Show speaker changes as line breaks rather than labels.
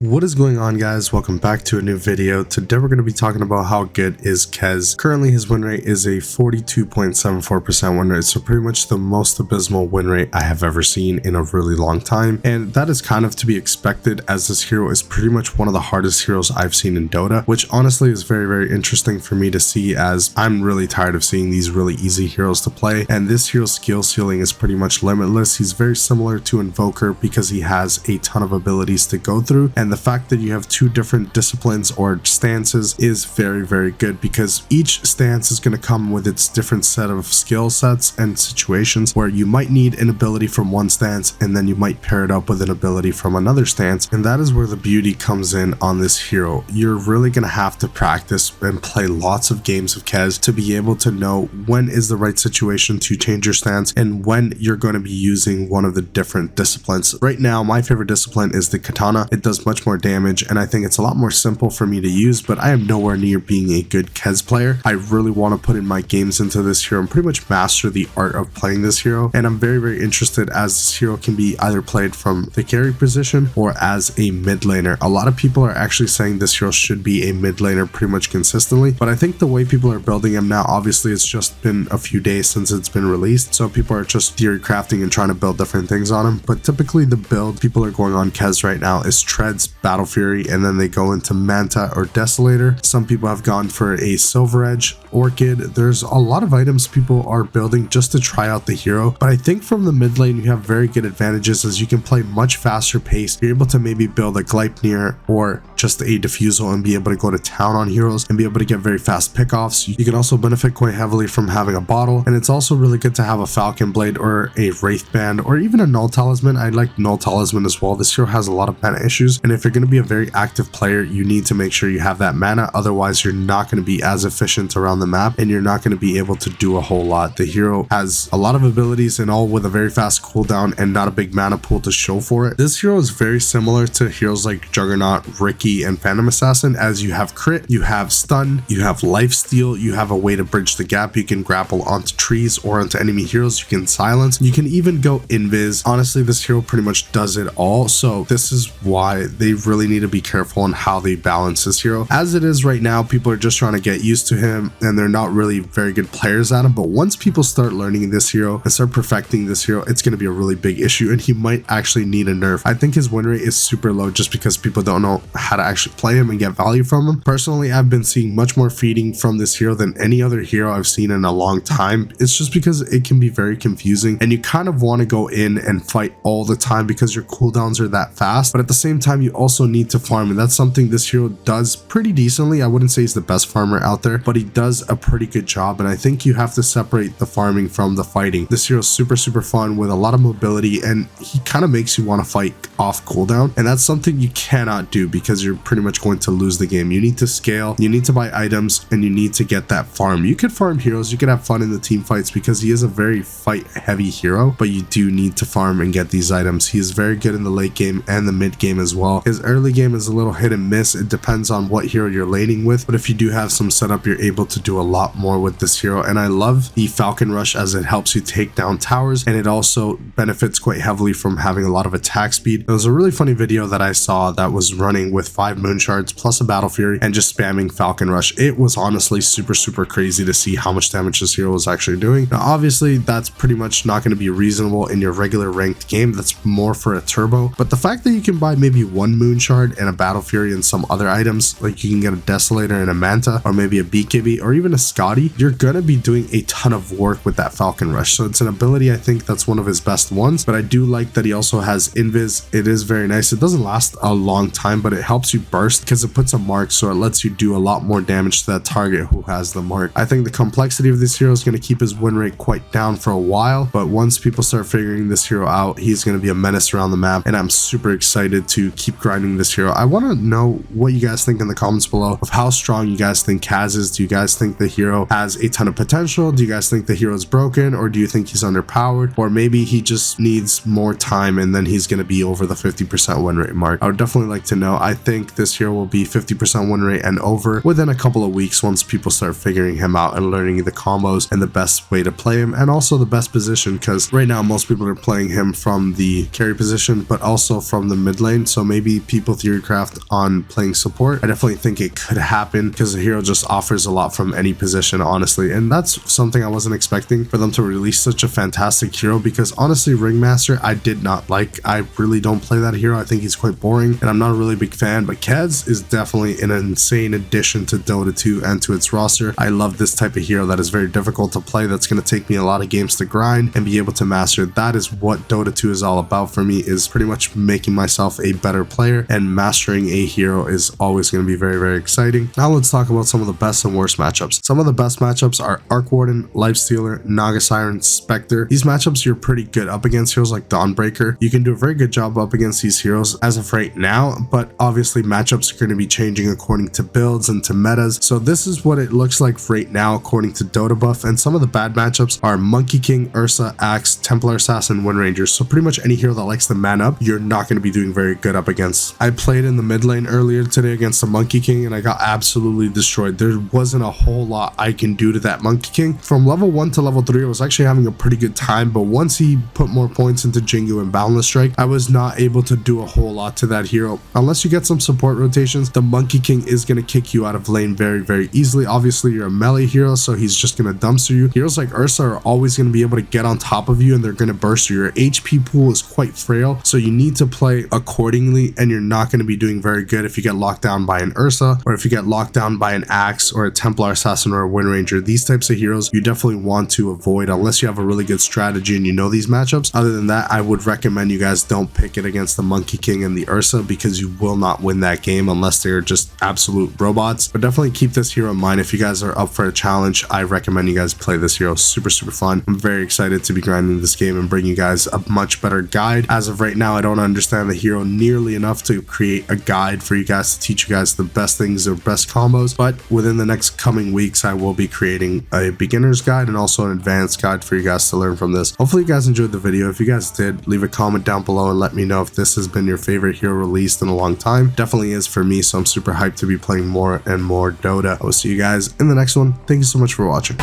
What is going on, guys? Welcome back to a new video. Today we're going to be talking about how good is Kez. Currently his win rate is a 42.74% win rate, so pretty much the most abysmal win rate I have ever seen in a really long time, and that is kind of to be expected as this hero is pretty much one of the hardest heroes I've seen in Dota, which honestly is very interesting for me to see, as I'm really tired of seeing these really easy heroes to play, and this hero's skill ceiling is pretty much limitless. He's very similar to Invoker because he has a ton of abilities to go through, and the fact that you have two different disciplines or stances is very good, because each stance is going to come with its different set of skill sets and situations where you might need an ability from one stance and then you might pair it up with an ability from another stance, and that is where the beauty comes in on this hero. You're really going to have to practice and play lots of games of Kez to be able to know when is the right situation to change your stance and when you're going to be using one of the different disciplines. Right now my favorite discipline is the katana. It does much more damage and I think it's a lot more simple for me to use, but I am nowhere near being a good Kez player. I really want to put in my games into this hero and pretty much master the art of playing this hero, and I'm very interested as this hero can be either played from the carry position or as a mid laner. A lot of people are actually saying this hero should be a mid laner pretty much consistently, but I think the way people are building him now, obviously it's just been a few days since it's been released, so people are just theory crafting and trying to build different things on him, but typically the build people are going on Kez right now is Treads, Battle Fury, and then they go into Manta or Desolator. Some people have gone for a Silver Edge, Orchid. There's a lot of items people are building just to try out the hero, but I think from the mid lane you have very good advantages as you can play much faster pace. You're able to maybe build a Gleipnir or just a Diffusal and be able to go to town on heroes and be able to get very fast pickoffs. You can also benefit quite heavily from having a bottle, and it's also really good to have a Falcon Blade or a Wraith Band or even a Null Talisman. I like Null Talisman as well. This hero has a lot of mana issues, and if you're going to be a very active player you need to make sure you have that mana, otherwise you're not going to be as efficient around the map and you're not going to be able to do a whole lot. The hero has a lot of abilities and all with a very fast cooldown and not a big mana pool to show for it. This hero is very similar to heroes like Juggernaut, Riki, and Phantom Assassin, as you have crit, you have stun, you have lifesteal, you have a way to bridge the gap, you can grapple onto trees or onto enemy heroes, you can silence, you can even go invis. Honestly, this hero pretty much does it all, so this is why they really need to be careful on how they balance this hero. As it is right now, people are just trying to get used to him and they're not really very good players at him, but once people start learning this hero and start perfecting this hero, it's going to be a really big issue and he might actually need a nerf. I think his win rate is super low just because people don't know how to actually play him and get value from him. Personally, I've been seeing much more feeding from this hero than any other hero I've seen in a long time. It's just because it can be very confusing and you kind of want to go in and fight all the time because your cooldowns are that fast, but at the same time you also need to farm, and that's something this hero does pretty decently. I wouldn't say he's the best farmer out there, but he does a pretty good job, and I think you have to separate the farming from the fighting. This hero is super fun with a lot of mobility and he kind of makes you want to fight off cooldown, and that's something you cannot do because you're pretty much going to lose the game. You need to scale, you need to buy items, and you need to get that farm. You could farm heroes, you could have fun in the team fights because he is a very fight heavy hero, but you do need to farm and get these items. He is very good in the late game and the mid game as well. His early game is a little hit and miss. It depends on what hero you're laning with, but if you do have some setup you're able to do a lot more with this hero, and I love the Falcon Rush as it helps you take down towers and it also benefits quite heavily from having a lot of attack speed. There was a really funny video that I saw that was running with 5 moon shards plus a Battle Fury and just spamming Falcon Rush. It was honestly super crazy to see how much damage this hero was actually doing. Now obviously that's pretty much not going to be reasonable in your regular ranked game. That's more for a turbo, but the fact that you can buy maybe 1 moon shard and a Battle Fury and some other items, like you can get a Desolator and a Manta or maybe a BKB or even a Scotty, you're gonna be doing a ton of work with that Falcon Rush. So it's an ability, I think that's one of his best ones, but I do like that he also has Invis. It is very nice. It doesn't last a long time, but it helps you burst because it puts a mark, so it lets you do a lot more damage to that target who has the mark. I think the complexity of this hero is going to keep his win rate quite down for a while, but once people start figuring this hero out, he's going to be a menace around the map, and I'm super excited to keep grinding this hero. I want to know what you guys think in the comments below of how strong you guys think Kaz is. Do you guys think think the hero has a ton of potential? Do you guys think the hero is broken, or do you think he's underpowered, or maybe he just needs more time and then he's going to be over the 50% win rate mark? I would definitely like to know. I think this hero will be 50% win rate and over within a couple of weeks once people start figuring him out and learning the combos and the best way to play him, and also the best position, because right now most people are playing him from the carry position but also from the mid lane. So maybe people theorycraft on playing support. I definitely think it could happen because the hero just offers a lot from any position, honestly, and that's something I wasn't expecting for them to release such a fantastic hero, because honestly Ringmaster I did not like. I really don't play that hero. I think he's quite boring and I'm not a really big fan, but Kez is definitely an insane addition to Dota 2 and to its roster. I love this type of hero that is very difficult to play, that's going to take me a lot of games to grind and be able to master. That is what Dota 2 is all about for me, is pretty much making myself a better player, and mastering a hero is always going to be very, very exciting. Now let's talk about some of the best and worst matchups. Some of the best matchups are Arc Warden, Lifestealer, Naga Siren, Spectre. These matchups you're pretty good up against heroes like Dawnbreaker. You can do a very good job up against these heroes as of right now, but obviously matchups are going to be changing according to builds and to metas. So this is what it looks like right now according to Dota Buff, and some of the bad matchups are Monkey King, Ursa, Axe, Templar Assassin, Wind Ranger. So pretty much any hero that likes to man up, you're not going to be doing very good up against. I played in the mid lane earlier today against the Monkey King and I got absolutely destroyed. There wasn't a whole lot I can do to that Monkey King. From level 1 to level 3 I was actually having a pretty good time, but once he put more points into Jingu and Boundless Strike, I was not able to do a whole lot to that hero. Unless you get some support rotations, the Monkey King is going to kick you out of lane very, very easily. Obviously you're a melee hero, so he's just going to dumpster you. Heroes like Ursa are always going to be able to get on top of you and they're going to burst you. Your HP pool is quite frail, so you need to play accordingly, and you're not going to be doing very good if you get locked down by an Ursa, or if you get locked down by an Axe or a Templar Assassin or a Wind Ranger. These types of heroes you definitely want to avoid unless you have a really good strategy and you know these matchups. Other than that, I would recommend you guys don't pick it against the Monkey King and the Ursa, because you will not win that game unless they're just absolute robots. But definitely keep this hero in mind. If you guys are up for a challenge, I recommend you guys play this hero. Super fun. I'm very excited to be grinding this game and bring you guys a much better guide. As of right now, I don't understand the hero nearly enough to create a guide for you guys to teach you guys the best things or best combos, but within the next coming weeks I will be creating a beginner's guide and also an advanced guide for you guys to learn from this. Hopefully you guys enjoyed the video. If you guys did, leave a comment down below and let me know if this has been your favorite hero released in a long time. Definitely is for me, so I'm super hyped to be playing more and more Dota. I will see you guys in the next one. Thank you so much for watching.